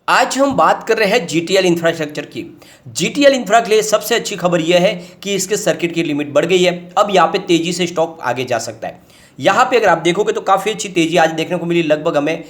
आज हम बात कर रहे हैं जीटीएल इंफ्रास्ट्रक्चर की। जीटीएल इंफ्रा के लिए सबसे अच्छी खबर यह है कि इसके सर्किट की लिमिट बढ़ गई है। अब यहाँ पे तेजी से स्टॉक आगे जा सकता है। यहाँ पे अगर आप देखोगे तो काफ़ी अच्छी तेजी आज देखने को मिली, लगभग हमें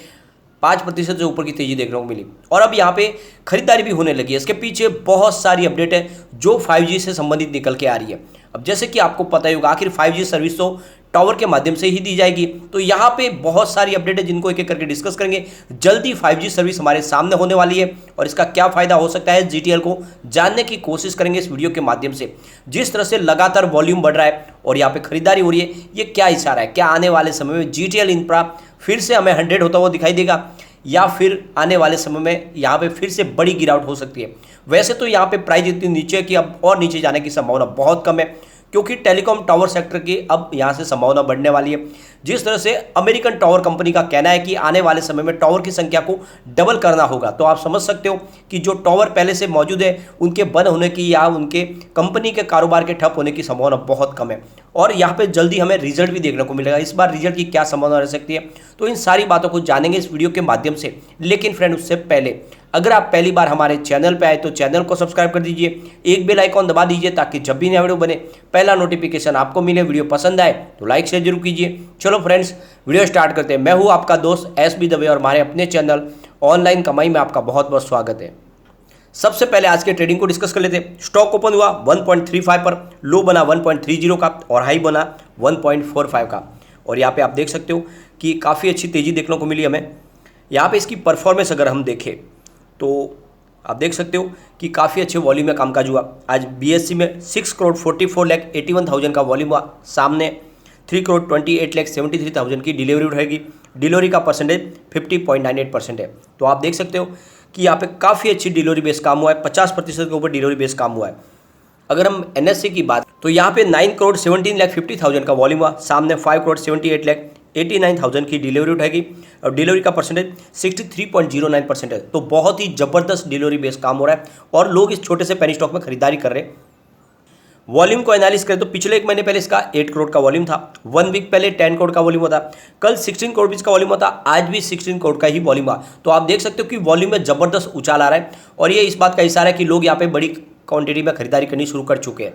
5% से ऊपर की तेजी देखने को मिली और अब यहाँ पे खरीदारी भी होने लगी है। इसके पीछे बहुत सारी अपडेट है जो 5G से संबंधित निकल के आ रही है। अब जैसे कि आपको पता ही होगा, आखिर 5G सर्विस तो टावर के माध्यम से ही दी जाएगी। तो यहाँ पे बहुत सारी अपडेट है जिनको एक एक करके डिस्कस करेंगे। जल्दी 5G सर्विस हमारे सामने होने वाली है और इसका क्या फायदा हो सकता है जीटीएल को जानने की कोशिश करेंगे इस वीडियो के माध्यम से। जिस तरह से लगातार वॉल्यूम बढ़ रहा है और यहाँ पे खरीदारी हो रही है, ये क्या इशारा है? क्या आने वाले समय में जीटीएल इंफ्रा फिर से हमें 100 होता हुआ दिखाई देगा या फिर आने वाले समय में यहाँ पे फिर से बड़ी गिरावट हो सकती है? वैसे तो यहाँ पे प्राइस इतनी नीचे है कि अब और नीचे जाने की संभावना बहुत कम है, क्योंकि टेलीकॉम टावर सेक्टर की अब यहाँ से संभावना बढ़ने वाली है। जिस तरह से अमेरिकन टावर कंपनी का कहना है कि आने वाले समय में टावर की संख्या को डबल करना होगा, तो आप समझ सकते हो कि जो टावर पहले से मौजूद है उनके बंद होने की या उनके कंपनी के कारोबार के ठप होने की संभावना बहुत कम है। और यहाँ पे जल्दी हमें रिजल्ट भी देखने को मिलेगा। इस बार रिजल्ट की क्या संभावना रह सकती है, तो इन सारी बातों को जानेंगे इस वीडियो के माध्यम से। लेकिन फ्रेंड, उससे पहले अगर आप पहली बार हमारे चैनल पे आए तो चैनल को सब्सक्राइब कर दीजिए, एक बेल आइकॉन दबा दीजिए ताकि जब भी नया वीडियो बने पहला नोटिफिकेशन आपको मिले। वीडियो पसंद आए तो लाइक शेयर जरूर कीजिए। चलो फ्रेंड्स, वीडियो स्टार्ट करते हैं। मैं हूं आपका दोस्त एसबी दवे और हमारे अपने चैनल ऑनलाइन कमाई में आपका बहुत बहुत स्वागत है। सबसे पहले आज के ट्रेडिंग को डिस्कस कर लेते हैं। स्टॉक ओपन हुआ 1.35 पर, लो बना 1.30 का और हाई बना 1.45 का। और यहाँ पे आप देख सकते हो कि काफ़ी अच्छी तेज़ी देखने को मिली हमें। यहाँ पे इसकी परफॉर्मेंस अगर हम देखें तो आप देख सकते हो कि काफ़ी अच्छे वॉल्यूम में कामकाज हुआ। आज बीएससी में 6,44,81,000 का वॉल्यूम हुआ। सामने 3,28,73,000 की डिलीवरी रहेगी। डिलीवरी का परसेंटेज 50.98% है। तो आप देख सकते हो कि यहाँ पे काफ़ी अच्छी डिलीवरी बेस काम हुआ है। 50% के ऊपर डिलीवरी बेस काम हुआ है। अगर हम एनएससी की बात तो यहाँ पे 9,17,50,000 का वॉल्यूम हुआ। सामने 5,78,89,000 की डिलीवरी उठाएगी और डिलीवरी का परसेंटेज 63.09% है। तो बहुत ही ज़बरदस्त डिलीवरी बेस काम हो रहा है और लोग इस छोटे से पेनी स्टॉक में खरीदारी कर रहे हैं। वॉल्यूम को एनालिस करें तो पिछले एक महीने पहले इसका 8 करोड़ का वॉल्यूम था। 1 वीक पहले 10 करोड़ का वॉल्यूम होता। कल 16 करोड़ का वॉल्यूम होता। आज भी 16 करोड़ का ही वॉल्यूम हुआ। तो आप देख सकते हो कि वॉल्यूम में ज़बरदस्त उछाल आ रहा है और ये इस बात का इशारा है कि लोग यहाँ पे बड़ी क्वांटिटी में खरीदारी करनी शुरू कर चुके हैं।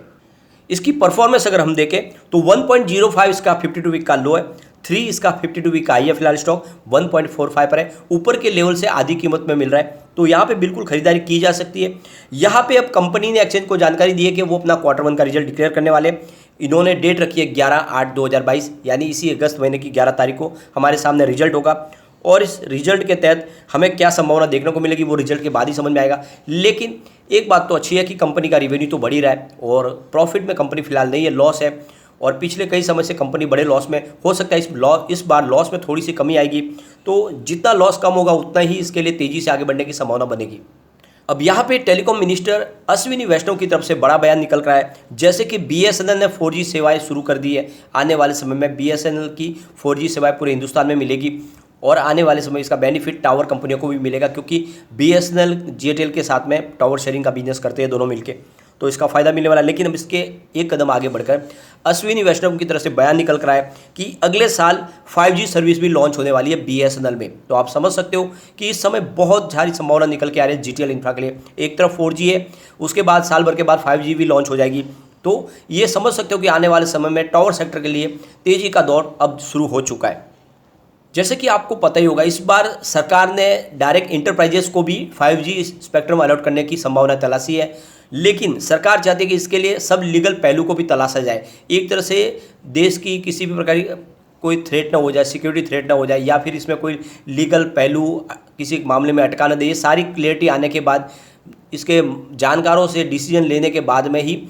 इसकी परफॉर्मेंस अगर हम देखें तो 1.05 इसका 52 वीक का लो है, 3 इसका 52 वीक का हाई है। फिलहाल स्टॉक 1.45 पर है, ऊपर के लेवल से आधी कीमत में मिल रहा है। तो यहाँ पे बिल्कुल खरीदारी की जा सकती है। यहाँ पे अब कंपनी ने एक्सचेंज को जानकारी दी है कि वो अपना क्वार्टर 1 का रिजल्ट डिक्लेयर करने वाले। इन्होंने डेट रखी है 11/8/2022, यानी इसी अगस्त महीने की 11 तारीख को हमारे सामने रिजल्ट होगा। और इस रिजल्ट के तहत हमें क्या संभावना देखने को मिलेगी वो रिजल्ट के बाद ही समझ में आएगा। लेकिन एक बात तो अच्छी है कि कंपनी का रेवेन्यू तो बढ़ ही रहा है और प्रॉफिट में कंपनी फिलहाल नहीं है, लॉस है। और पिछले कई समय से कंपनी बड़े लॉस में, हो सकता है इस बार लॉस में थोड़ी सी कमी आएगी। तो जितना लॉस कम होगा उतना ही इसके लिए तेज़ी से आगे बढ़ने की संभावना बनेगी। अब यहाँ पे टेलीकॉम मिनिस्टर अश्विनी वैष्णव की तरफ से बड़ा बयान निकल रहा है। जैसे कि बीएसएनएल ने 4G सेवाएं शुरू कर दी है। आने वाले समय में बीएसएनएल की 4G सेवाएं पूरे हिंदुस्तान में मिलेगी और आने वाले समय इसका बेनिफिट टावर कंपनियों को भी मिलेगा, क्योंकि बीएसएनएल जीटीएल के साथ में टावर शेयरिंग का बिजनेस करते हैं दोनों मिलके, तो इसका फायदा मिलने वाला है। लेकिन अब इसके एक कदम आगे बढ़कर अश्विनी वैष्णव की तरफ से बयान निकल कर आया कि अगले साल 5G सर्विस भी लॉन्च होने वाली है बीएसएनएल में। तो आप समझ सकते हो कि इस समय बहुत सारी संभावना निकल के आ रही है जीटीएल इंफ्रा के लिए। एक तरफ 4G है, उसके बाद साल भर के बाद 5G भी लॉन्च हो जाएगी। तो ये समझ सकते हो कि आने वाले समय में टावर सेक्टर के लिए तेज़ी का दौर अब शुरू हो चुका है। जैसे कि आपको पता ही होगा, इस बार सरकार ने डायरेक्ट इंटरप्राइजेस को भी 5G स्पेक्ट्रम अलॉट करने की संभावना तलाशी है। लेकिन सरकार चाहती है कि इसके लिए सब लीगल पहलू को भी तलाशा जाए। एक तरह से देश की किसी भी प्रकार की कोई थ्रेट ना हो जाए, सिक्योरिटी थ्रेट ना हो जाए, या फिर इसमें कोई लीगल पहलू किसी मामले में अटका ना दे। ये सारी क्लियरिटी आने के बाद, इसके जानकारों से डिसीजन लेने के बाद में ही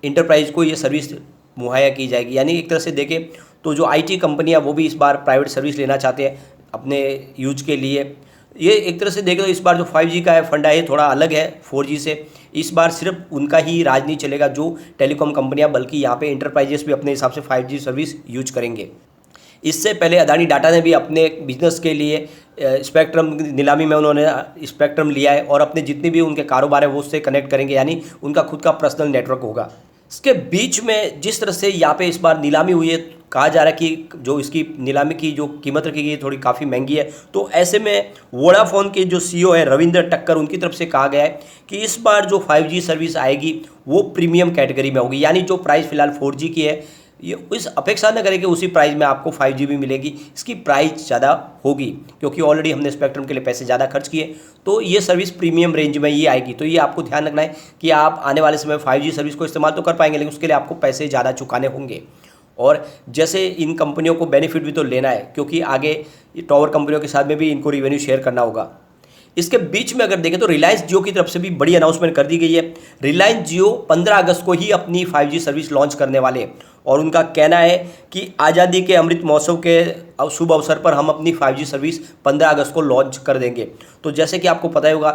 इंटरप्राइज को ये सर्विस मुहैया की जाएगी। यानी एक तरह से देखें तो जो आईटी कंपनियां वो भी इस बार प्राइवेट सर्विस लेना चाहते हैं अपने यूज के लिए। ये एक तरह से देखें तो इस बार जो 5G का है फंडा है थोड़ा अलग है 4G से। इस बार सिर्फ उनका ही राज नहीं चलेगा जो टेलीकॉम कंपनियां, बल्कि यहाँ पे इंटरप्राइजेस भी अपने हिसाब से 5G सर्विस यूज करेंगे। इससे पहले अदानी डाटा ने भी अपने बिजनेस के लिए स्पेक्ट्रम नीलामी में उन्होंने स्पेक्ट्रम लिया है और अपने जितने भी उनके कारोबार है वो उससे कनेक्ट करेंगे, यानी उनका खुद का पर्सनल नेटवर्क होगा। इसके बीच में जिस तरह से यहाँ पे इस बार नीलामी हुई है कहा जा रहा है कि जो इसकी नीलामी की जो कीमत रखी गई है थोड़ी काफ़ी महंगी है। तो ऐसे में वोडाफोन के जो सीईओ है रविंद्र टक्कर, उनकी तरफ से कहा गया है कि इस बार जो 5G सर्विस आएगी वो प्रीमियम कैटेगरी में होगी, यानी जो प्राइस फिलहाल 4G की है ये इस अपेक्षा न करें कि उसी प्राइस में आपको 5G भी मिलेगी, इसकी प्राइस ज़्यादा होगी क्योंकि ऑलरेडी हमने स्पेक्ट्रम के लिए पैसे ज़्यादा खर्च किए। तो ये सर्विस प्रीमियम रेंज में ये आएगी। तो ये आपको ध्यान रखना है कि आप आने वाले समय 5G सर्विस को इस्तेमाल तो कर पाएंगे, लेकिन उसके लिए आपको पैसे ज़्यादा चुकाने होंगे। और जैसे इन कंपनियों को बेनिफिट भी तो लेना है क्योंकि आगे टावर कंपनियों के साथ में भी इनको रिवेन्यू शेयर करना होगा। इसके बीच में अगर देखें तो रिलायंस जियो की तरफ से भी बड़ी अनाउंसमेंट कर दी गई है। रिलायंस जियो 15 अगस्त को ही अपनी 5G सर्विस लॉन्च करने वाले हैं और उनका कहना है कि आज़ादी के अमृत महोत्सव के शुभ अवसर पर हम अपनी 5G सर्विस 15 अगस्त को लॉन्च कर देंगे। तो जैसे कि आपको पता ही होगा,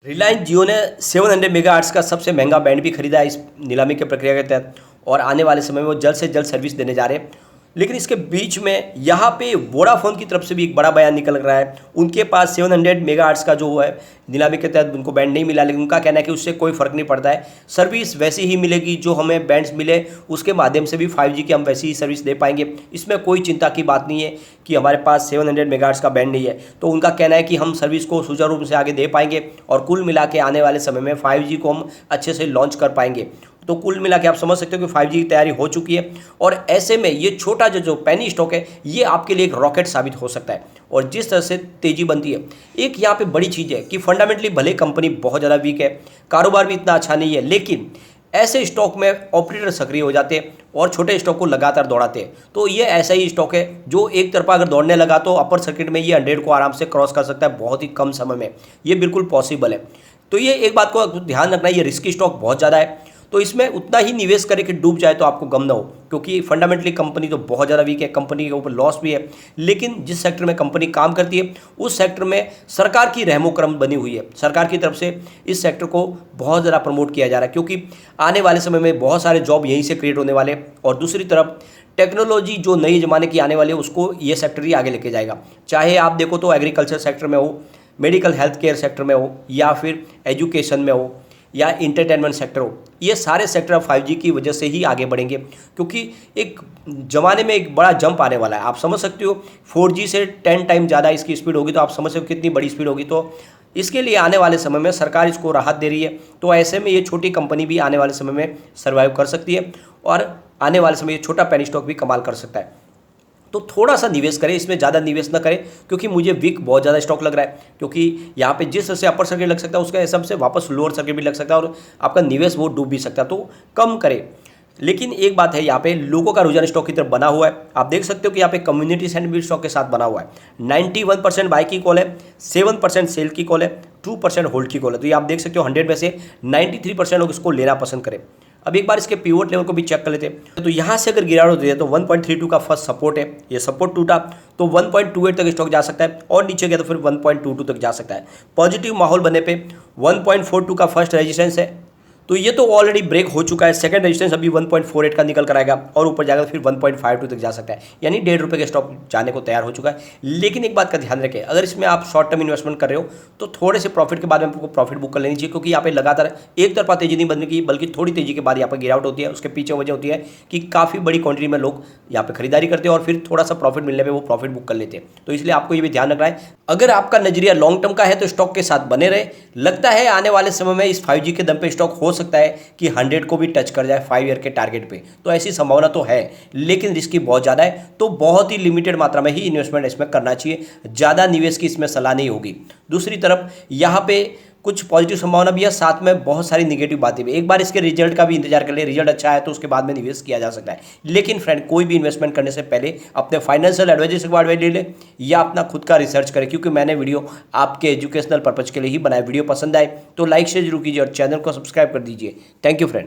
रिलायंस जियो ने 700 मेगाहर्ट्ज़ का सबसे महंगा बैंड भी खरीदा है इस नीलामी की प्रक्रिया के तहत और आने वाले समय में वो जल्द से जल्द सर्विस देने जा रहे हैं। लेकिन इसके बीच में यहाँ पे वोडाफोन की तरफ से भी एक बड़ा बयान निकल रहा है। उनके पास 700 मेगाहर्ट्ज़ का जो है नीलामी के तहत उनको बैंड नहीं मिला, लेकिन उनका कहना है कि उससे कोई फ़र्क नहीं पड़ता है, सर्विस वैसी ही मिलेगी जो हमें बैंड्स मिले उसके माध्यम से भी 5G की हम वैसी ही सर्विस दे पाएंगे। इसमें कोई चिंता की बात नहीं है कि हमारे पास 700 मेगाहर्ट्ज़ का बैंड नहीं है। तो उनका कहना है कि हम सर्विस को सुचारू रूप से आगे दे पाएंगे और कुल मिला के आने वाले समय में 5G को हम अच्छे से लॉन्च कर पाएंगे। तो कुल मिला के आप समझ सकते हो कि 5G की तैयारी हो चुकी है और ऐसे में ये छोटा जो पेनी स्टॉक है ये आपके लिए एक रॉकेट साबित हो सकता है। और जिस तरह से तेज़ी बनती है, एक यहाँ पे बड़ी चीज़ है कि फंडामेंटली भले कंपनी बहुत ज़्यादा वीक है, कारोबार भी इतना अच्छा नहीं है, लेकिन ऐसे स्टॉक में ऑपरेटर सक्रिय हो जाते हैं और छोटे स्टॉक को लगातार दौड़ाते हैं। तो ये ऐसा ही स्टॉक है जो एक तरफा अगर दौड़ने लगा तो अपर सर्किट में ये 100 को आराम से क्रॉस कर सकता है बहुत ही कम समय में, ये बिल्कुल पॉसिबल है। तो ये एक बात को ध्यान रखना है, ये रिस्की स्टॉक बहुत ज़्यादा है, तो इसमें उतना ही निवेश करें कि डूब जाए तो आपको गम ना हो, क्योंकि फंडामेंटली कंपनी तो बहुत ज़्यादा वीक है, कंपनी के ऊपर लॉस भी है। लेकिन जिस सेक्टर में कंपनी काम करती है उस सेक्टर में सरकार की रहमो करम बनी हुई है, सरकार की तरफ से इस सेक्टर को बहुत ज़्यादा प्रमोट किया जा रहा है क्योंकि आने वाले समय में बहुत सारे जॉब यहीं से क्रिएट होने वाले। और दूसरी तरफ टेक्नोलॉजी जो नई ज़माने की आने वाली है उसको ये सेक्टर ही आगे लेके जाएगा। चाहे आप देखो तो एग्रीकल्चर सेक्टर में हो, मेडिकल हेल्थ केयर सेक्टर में हो, या फिर एजुकेशन में हो, या इंटरटेनमेंट सेक्टर हो, ये सारे सेक्टर अब 5G की वजह से ही आगे बढ़ेंगे क्योंकि एक ज़माने में एक बड़ा जंप आने वाला है। आप समझ सकते हो 4G से 10 टाइम ज़्यादा इसकी स्पीड होगी, तो आप समझ सकते हो कितनी बड़ी स्पीड होगी। तो इसके लिए आने वाले समय में सरकार इसको राहत दे रही है, तो ऐसे में ये छोटी कंपनी भी आने वाले समय में सर्वाइव कर सकती है और आने वाले समय ये छोटा पेनी स्टॉक भी कमाल कर सकता है। तो थोड़ा सा निवेश करें, इसमें ज़्यादा निवेश ना करें क्योंकि मुझे वीक बहुत ज़्यादा स्टॉक लग रहा है, क्योंकि यहाँ पे जिस तरह से अपर सर्किट लग सकता है उसका हिसाब से वापस लोअर सर्किट भी लग सकता है और आपका निवेश वो डूब भी सकता है, तो कम करें। लेकिन एक बात है, यहाँ पे लोगों का रुझान स्टॉक की तरफ बना हुआ है। आप देख सकते हो कि यहाँ पे कम्युनिटी सेंटिमेंट स्टॉक के साथ बना हुआ है। 91% बाई की कॉल है, 7% सेल की कॉल है, 2% होल्ड की कॉल है। तो ये आप देख सकते हो 100 में से 93% लोग इसको लेना पसंद करें। अब एक बार इसके पिवोट लेवल को भी चेक कर लेते हैं। तो यहाँ से अगर गिरावट होती है तो 1.32 का फर्स्ट सपोर्ट है, ये सपोर्ट टूटा तो 1.28 तक स्टॉक जा सकता है और नीचे गया तो फिर 1.22 तक जा सकता है। पॉजिटिव माहौल बनने पे 1.42 का फर्स्ट रेजिस्टेंस है, तो ये तो ऑलरेडी ब्रेक हो चुका है। सेकंड रेजिस्टेंस अभी 1.48 का निकल कर आएगा और ऊपर जाएगा फिर 1.52 तक जा सकता है, यानी ₹1.5 के स्टॉक जाने को तैयार हो चुका है। लेकिन एक बात का ध्यान रखें, अगर इसमें आप शॉर्ट टर्म इन्वेस्टमेंट कर रहे हो तो थोड़े से प्रॉफिट के बाद में आपको प्रॉफिट बुक कर लेनी चाहिए, क्योंकि यहाँ पे लगातार एक तरफा तेजी नहीं बनने की, बल्कि थोड़ी तेजी के बाद यहाँ पर गिरावट होती है। उसके पीछे वजह होती है कि काफ़ी बड़ी क्वांटिटी में लोग यहाँ पे खरीदारी करते हैं और फिर थोड़ा सा प्रॉफिट मिलने पर वो प्रॉफिट बुक कर लेते हैं। तो इसलिए आपको ये भी ध्यान रखना है, अगर आपका नजरिया लॉन्ग टर्म का है तो स्टॉक के साथ बने रहे। लगता है आने वाले समय में इस 5G के दम पे स्टॉक हो सकता है कि 100 को भी टच कर जाए 5 ईयर के टारगेट पे, तो ऐसी संभावना तो है, लेकिन रिस्क बहुत ज़्यादा है, तो बहुत ही लिमिटेड मात्रा में ही इन्वेस्टमेंट इसमें करना चाहिए, ज़्यादा निवेश की इसमें सलाह नहीं होगी। दूसरी तरफ यहाँ पे कुछ पॉजिटिव संभावना भी है, साथ में बहुत सारी निगेटिव बातें भी। एक बार इसके रिजल्ट का भी इंतजार कर ले, रिजल्ट अच्छा है तो उसके बाद में निवेश किया जा सकता है। लेकिन फ्रेंड, कोई भी इन्वेस्टमेंट करने से पहले अपने फाइनेंशियल एडवाइजर से एडवाइस ले ले या अपना खुद का रिसर्च करें, क्योंकि मैंने वीडियो आपके एजुकेशनल पर्पज के लिए ही बनाया। वीडियो पसंद आए तो लाइक शेयर जरूर कीजिए और चैनल को सब्सक्राइब कर दीजिए। Thank you friend.